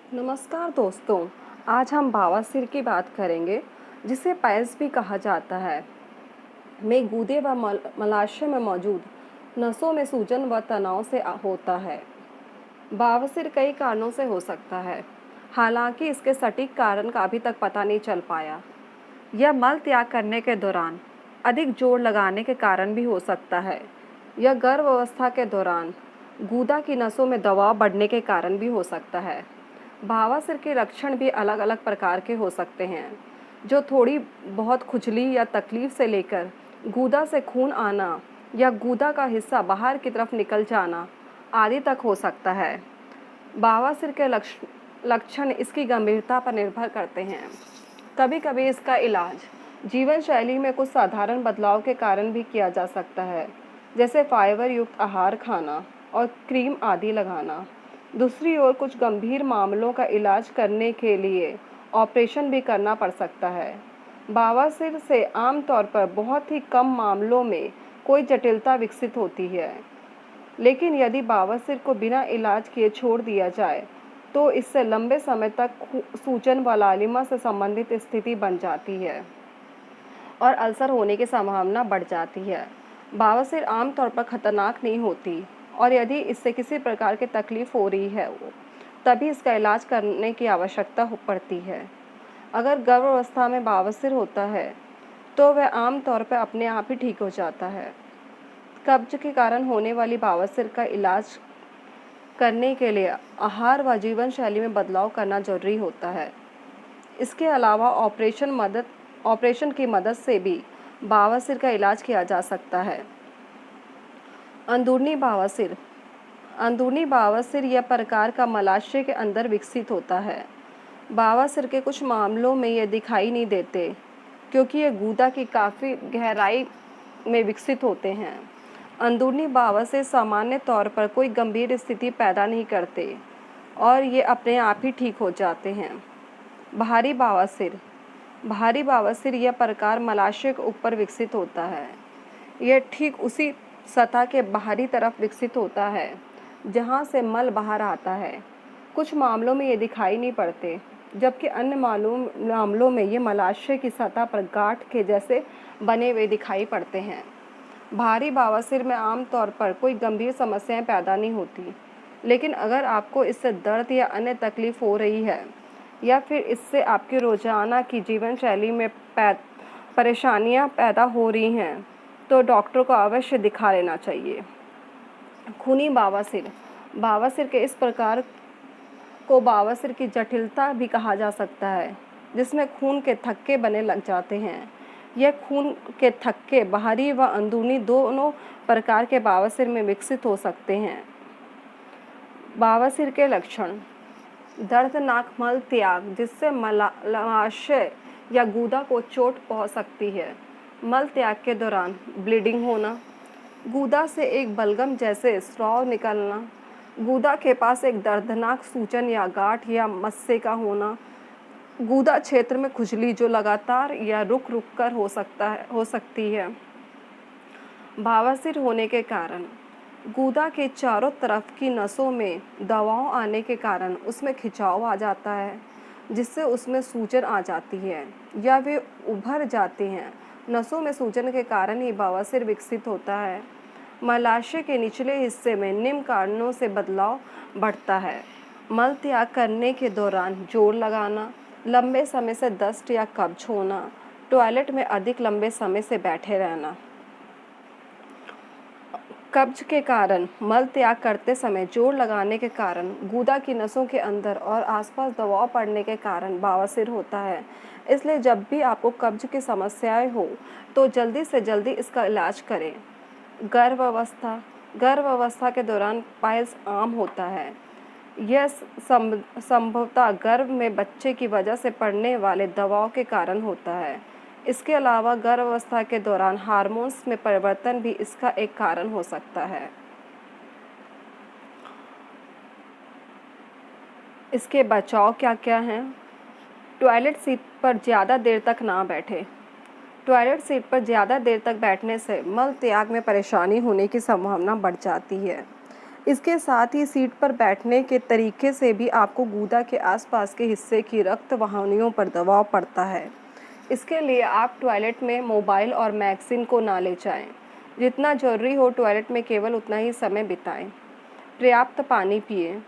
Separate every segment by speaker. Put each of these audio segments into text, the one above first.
Speaker 1: नमस्कार दोस्तों। आज हम बवासीर की बात करेंगे, जिसे पाइल्स भी कहा जाता है। में गूदे व मलाशय में मौजूद नसों में सूजन व तनाव से होता है। बवासीर कई कारणों से हो सकता है, हालांकि इसके सटीक कारण का अभी तक पता नहीं चल पाया। यह मल त्याग करने के दौरान अधिक जोर लगाने के कारण भी हो सकता है। यह गर्भावस्था के दौरान गूदा की नसों में दबाव बढ़ने के कारण भी हो सकता है। बवासीर के लक्षण भी अलग अलग प्रकार के हो सकते हैं, जो थोड़ी बहुत खुजली या तकलीफ से लेकर गूदा से खून आना या गूदा का हिस्सा बाहर की तरफ निकल जाना आदि तक हो सकता है। बवासीर के लक्षण इसकी गंभीरता पर निर्भर करते हैं। कभी कभी इसका इलाज जीवन शैली में कुछ साधारण बदलाव के कारण भी किया जा सकता है, जैसे फाइबर युक्त आहार खाना और क्रीम आदि लगाना। दूसरी ओर कुछ गंभीर मामलों का इलाज करने के लिए ऑपरेशन भी करना पड़ सकता है। बवासीर से आमतौर पर बहुत ही कम मामलों में कोई जटिलता विकसित होती है, लेकिन यदि बवासीर को बिना इलाज किए छोड़ दिया जाए तो इससे लंबे समय तक सूजन व लालिमा से संबंधित स्थिति बन जाती है और अल्सर होने की संभावना बढ़ जाती है। बवासीर आमतौर पर खतरनाक नहीं होती, और यदि इससे किसी प्रकार की तकलीफ हो रही है तभी इसका इलाज करने की आवश्यकता पड़ती है। अगर गर्भावस्था में बवासीर होता है तो वह आमतौर पर अपने आप ही ठीक हो जाता है। कब्ज के कारण होने वाली बवासीर का इलाज करने के लिए आहार व जीवन शैली में बदलाव करना जरूरी होता है। इसके अलावा ऑपरेशन की मदद से भी बवासीर का इलाज किया जा सकता है। अंदरूनी बवासीर यह प्रकार का मलाशय के अंदर विकसित होता है। बवासीर के कुछ मामलों में ये दिखाई नहीं देते, क्योंकि ये गूदा की काफ़ी गहराई में विकसित होते हैं। अंदरूनी बवासीर सामान्य तौर पर कोई गंभीर स्थिति पैदा नहीं करते और ये अपने आप ही ठीक हो जाते हैं। बाहरी बवासीर यह प्रकार मलाशय के ऊपर विकसित होता है। यह ठीक उसी सतह के बाहरी तरफ विकसित होता है जहाँ से मल बाहर आता है। कुछ मामलों में ये दिखाई नहीं पड़ते, जबकि अन्य मामलों में ये मलाशय की सतह पर गांठ के जैसे बने हुए दिखाई पड़ते हैं। भारी बवासीर में आमतौर पर कोई गंभीर समस्याएं पैदा नहीं होती, लेकिन अगर आपको इससे दर्द या अन्य तकलीफ हो रही है या फिर इससे आपकी रोजाना की जीवन शैली में परेशानियां पैदा हो रही हैं तो डॉक्टर को अवश्य दिखा लेना चाहिए। खूनी बवासीर के इस प्रकार को बवासीर की जटिलता भी कहा जा सकता है, जिसमें खून के थक्के बने लग जाते हैं। यह खून के थक्के बाहरी व अंदरूनी दोनों प्रकार के बवासीर में विकसित हो सकते हैं। बवासीर के लक्षण: दर्दनाक मल त्याग, जिससे मलाशय या गूदा को चोट पहुंच सकती है। मल त्याग के दौरान ब्लीडिंग होना, गूदा से एक बलगम जैसे स्राव निकलना, गूदा के पास एक दर्दनाक सूजन या गांठ या मस्से का होना, गूदा क्षेत्र में खुजली जो लगातार या रुक रुक कर हो सकती है। बवासीर होने के कारण गूदा के चारों तरफ की नसों में दबाव आने के कारण उसमें खिंचाव आ जाता है, जिससे उसमें सूजन आ जाती है या वे उभर जाती हैं। नसों में सूजन के कारण ही बवासीर विकसित होता है। मलाशय के निचले हिस्से में निम्न कारणों से बदलाव बढ़ता है: मल त्याग करने के दौरान जोर लगाना, लंबे समय से दस्त या कब्ज होना, टॉयलेट में अधिक लंबे समय से बैठे रहना। कब्ज के कारण मल त्याग करते समय जोर लगाने के कारण गूदा की नसों के अंदर और आसपास दबाव पड़ने के कारण बवासीर होता है। इसलिए जब भी आपको कब्ज की समस्याएं हो तो जल्दी से जल्दी इसका इलाज करें। गर्भावस्था के दौरान पाइल्स आम होता है। यह संभवतः गर्भ में बच्चे की वजह से पड़ने वाले दबाव के कारण होता है। इसके अलावा गर्भावस्था के दौरान हार्मोन्स में परिवर्तन भी इसका एक कारण हो सकता है। इसके बचाव क्या क्या हैं? टॉयलेट सीट पर ज़्यादा देर तक ना बैठें। टॉयलेट सीट पर ज़्यादा देर तक बैठने से मल त्याग में परेशानी होने की संभावना बढ़ जाती है। इसके साथ ही सीट पर बैठने के तरीके से भी आपको गूदा के आसपास के हिस्से की रक्त वाहिनियों पर दबाव पड़ता है। इसके लिए आप टॉयलेट में मोबाइल और मैगज़ीन को ना ले जाएं। जितना ज़रूरी हो टॉयलेट में केवल उतना ही समय बिताएं। पर्याप्त पानी पिएं।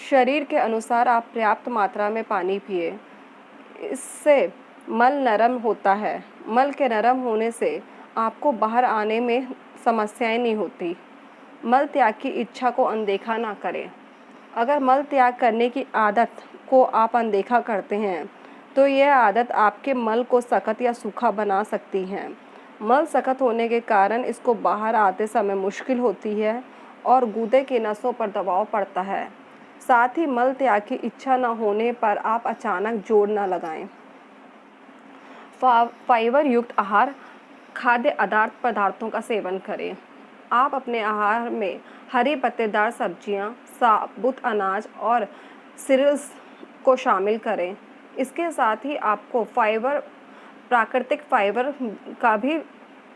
Speaker 1: शरीर के अनुसार आप पर्याप्त मात्रा में पानी पिएं। इससे मल नरम होता है। मल के नरम होने से आपको बाहर आने में समस्याएं नहीं होती। मल त्याग की इच्छा को अनदेखा ना करें। अगर मल त्याग करने की आदत को आप अनदेखा करते हैं तो यह आदत आपके मल को सख्त या सूखा बना सकती है। मल सख्त होने के कारण इसको बाहर आते समय मुश्किल होती है और गूदे की नसों पर दबाव पड़ता है। साथ ही मल त्याग की इच्छा न होने पर आप अचानक जोर न लगाएं। फाइबर युक्त आहार, खाद्य पदार्थों का सेवन करें। आप अपने आहार में हरी पत्तेदार सब्जियां, साबुत अनाज और सीरियल्स को शामिल करें। इसके साथ ही आपको प्राकृतिक फाइबर का भी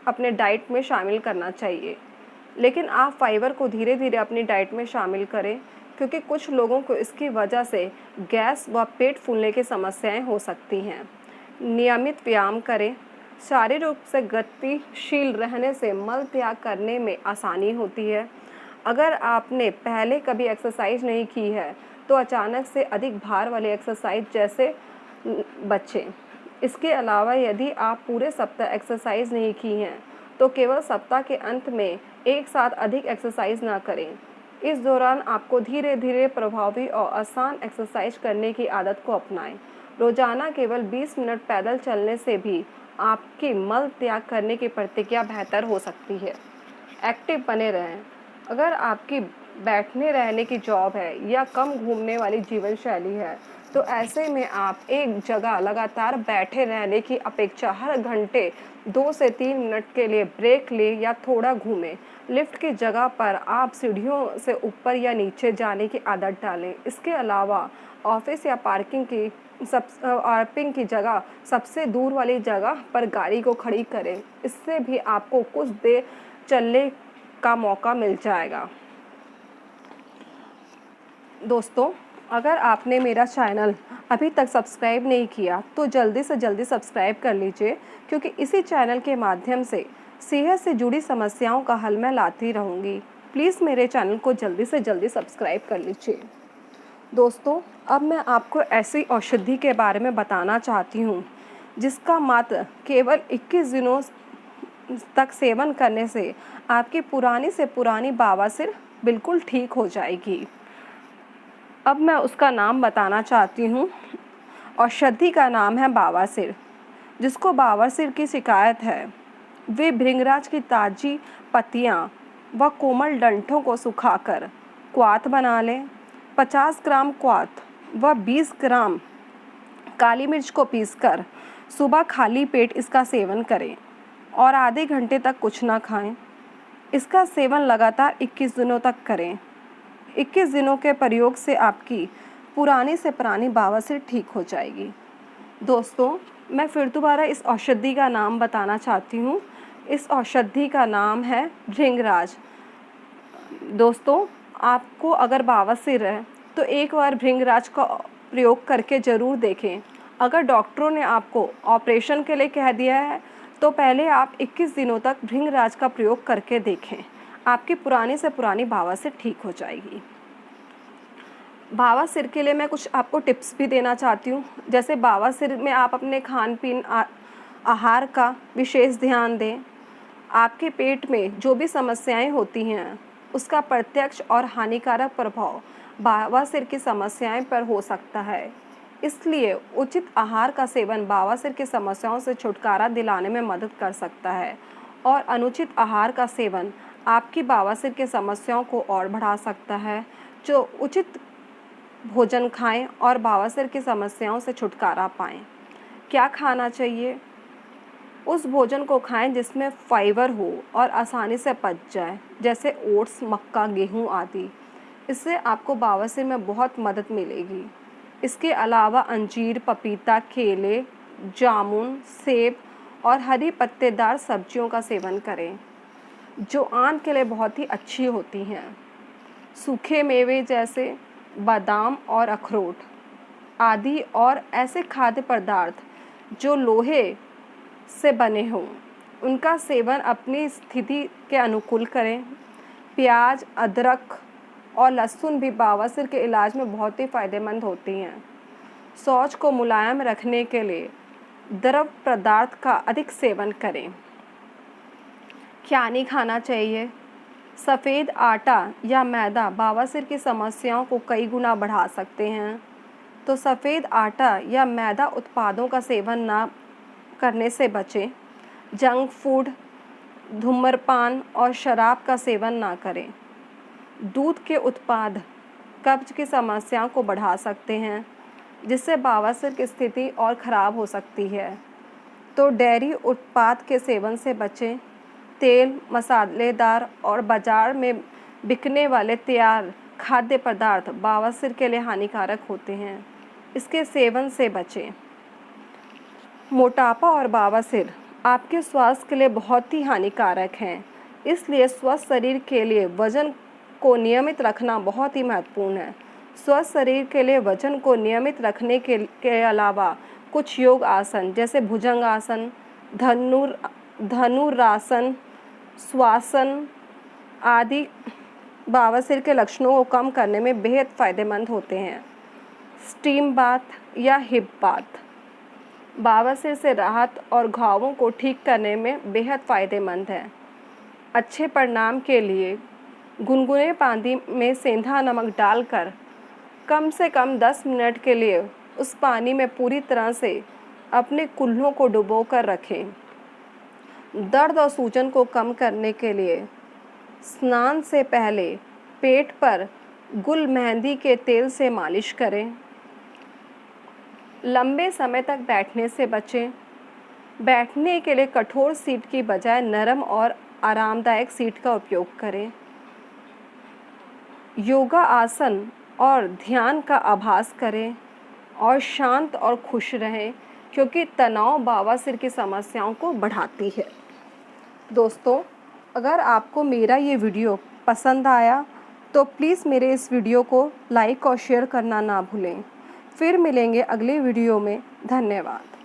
Speaker 1: अपने डाइट में शामिल करना चाहिए। लेकिन आप फाइबर को धीरे धीरे अपनी डाइट में शामिल करें, क्योंकि कुछ लोगों को इसकी वजह से गैस व पेट फूलने की समस्याएं हो सकती हैं। नियमित व्यायाम करें। शारीरिक रूप से गतिशील रहने से मल त्याग करने में आसानी होती है। अगर आपने पहले कभी एक्सरसाइज नहीं की है तो अचानक से अधिक भार वाली एक्सरसाइज जैसे बचें। इसके अलावा यदि आप पूरे सप्ताह एक्सरसाइज नहीं की हैं तो केवल सप्ताह के अंत में एक साथ अधिक एक्सरसाइज ना करें। इस दौरान आपको धीरे धीरे प्रभावी और आसान एक्सरसाइज करने की आदत को अपनाएं। रोजाना केवल 20 मिनट पैदल चलने से भी आपकी मल त्याग करने की प्रतिक्रिया बेहतर हो सकती है। एक्टिव बने रहें। अगर आपकी बैठने रहने की जॉब है या कम घूमने वाली जीवन शैली है तो ऐसे में आप एक जगह लगातार बैठे रहने की अपेक्षा हर घंटे 2 से 3 मिनट के लिए ब्रेक लें या थोड़ा घूमें। लिफ्ट की जगह पर आप सीढ़ियों से ऊपर या नीचे जाने की आदत डालें। इसके अलावा ऑफिस या पार्किंग की जगह सबसे दूर वाली जगह पर गाड़ी को खड़ी करें। इससे भी आपको कुछ देर चलने का मौका मिल जाएगा। दोस्तों, अगर आपने मेरा चैनल अभी तक सब्सक्राइब नहीं किया तो जल्दी से जल्दी सब्सक्राइब कर लीजिए, क्योंकि इसी चैनल के माध्यम से सेहत से जुड़ी समस्याओं का हल मैं लाती रहूँगी। प्लीज़ मेरे चैनल को जल्दी से जल्दी सब्सक्राइब कर लीजिए। दोस्तों, अब मैं आपको ऐसी औषधि के बारे में बताना चाहती हूँ जिसका मात्र केवल 21 दिनों तक सेवन करने से आपकी पुरानी से पुरानी बवासीर बिल्कुल ठीक हो जाएगी। अब मैं उसका नाम बताना चाहती हूँ। औषधि का नाम है बवासीर। जिसको बवासीर की शिकायत है वे भृंगराज की ताज़ी पत्तियाँ व कोमल डंठलों को सुखाकर क्वाथ बना लें। 50 ग्राम क्वाथ व 20 ग्राम काली मिर्च को पीसकर सुबह खाली पेट इसका सेवन करें और आधे घंटे तक कुछ ना खाएं। इसका सेवन लगातार 21 दिनों तक करें। 21 दिनों के प्रयोग से आपकी पुरानी से पुरानी बवासीर ठीक हो जाएगी। दोस्तों, मैं फिर दोबारा इस औषधि का नाम बताना चाहती हूँ। इस औषधि का नाम है भृंगराज। दोस्तों, आपको अगर बवासीर है तो एक बार भृंगराज का प्रयोग करके ज़रूर देखें। अगर डॉक्टरों ने आपको ऑपरेशन के लिए कह दिया है तो पहले आप 21 दिनों तक भृंगराज का प्रयोग करके देखें। आपकी पुरानी से पुरानी बवासीर ठीक हो जाएगी। बवासीर के लिए मैं कुछ आपको टिप्स भी देना चाहती हूँ। जैसे बवासीर में आप अपने खान पीन आहार का विशेष ध्यान दें। आपके पेट में जो भी समस्याएं होती हैं उसका प्रत्यक्ष और हानिकारक प्रभाव बवासीर की समस्याएं पर हो सकता है। इसलिए उचित आहार का सेवन बवासीर की समस्याओं से छुटकारा दिलाने में मदद कर सकता है और अनुचित आहार का सेवन आपकी बवासीर की समस्याओं को और बढ़ा सकता है। जो उचित भोजन खाएं और बवासीर की समस्याओं से छुटकारा पाएं। क्या खाना चाहिए? उस भोजन को खाएं जिसमें फाइबर हो और आसानी से पच जाए, जैसे ओट्स, मक्का, गेहूं आदि। इससे आपको बवासीर में बहुत मदद मिलेगी। इसके अलावा अंजीर, पपीता, केले, जामुन, सेब और हरी पत्तेदार सब्जियों का सेवन करें जो आंत के लिए बहुत ही अच्छी होती हैं। सूखे मेवे जैसे बादाम और अखरोट आदि और ऐसे खाद्य पदार्थ जो लोहे से बने हों उनका सेवन अपनी स्थिति के अनुकूल करें। प्याज, अदरक और लहसुन भी बवासीर के इलाज में बहुत ही फ़ायदेमंद होती हैं। शौच को मुलायम रखने के लिए द्रव पदार्थ का अधिक सेवन करें। क्या नहीं खाना चाहिए? सफ़ेद आटा या मैदा बवासीर की समस्याओं को कई गुना बढ़ा सकते हैं, तो सफ़ेद आटा या मैदा उत्पादों का सेवन ना करने से बचें। जंक फूड, धूम्रपान और शराब का सेवन ना करें। दूध के उत्पाद कब्ज की समस्याओं को बढ़ा सकते हैं, जिससे बवासीर की स्थिति और ख़राब हो सकती है, तो डेयरी उत्पाद के सेवन से बचें। तेल, मसालेदार और बाज़ार में बिकने वाले तैयार खाद्य पदार्थ बवासीर के लिए हानिकारक होते हैं, इसके सेवन से बचें। मोटापा और बवासीर आपके स्वास्थ्य के लिए बहुत ही हानिकारक हैं, इसलिए स्वस्थ शरीर के लिए वज़न को नियमित रखना बहुत ही महत्वपूर्ण है। स्वस्थ शरीर के लिए वज़न को नियमित रखने के अलावा कुछ योग आसन जैसे भुजंग आसन, धनुरासन, श्वासन आदि बवासीर के लक्षणों को कम करने में बेहद फ़ायदेमंद होते हैं। स्टीम बाथ या हिप बाथ बवासीर से राहत और घावों को ठीक करने में बेहद फ़ायदेमंद है। अच्छे परिणाम के लिए गुनगुने पानी में सेंधा नमक डालकर कम से कम 10 मिनट के लिए उस पानी में पूरी तरह से अपने कुल्हों को डुबोकर रखें। दर्द और सूजन को कम करने के लिए स्नान से पहले पेट पर गुल मेहंदी के तेल से मालिश करें। लंबे समय तक बैठने से बचें। बैठने के लिए कठोर सीट की बजाय नरम और आरामदायक सीट का उपयोग करें। योगा आसन और ध्यान का अभ्यास करें और शांत और खुश रहें, क्योंकि तनाव बवासीर की समस्याओं को बढ़ाती है। दोस्तों, अगर आपको मेरा ये वीडियो पसंद आया तो प्लीज़ मेरे इस वीडियो को लाइक और शेयर करना ना भूलें। फिर मिलेंगे अगले वीडियो में। धन्यवाद।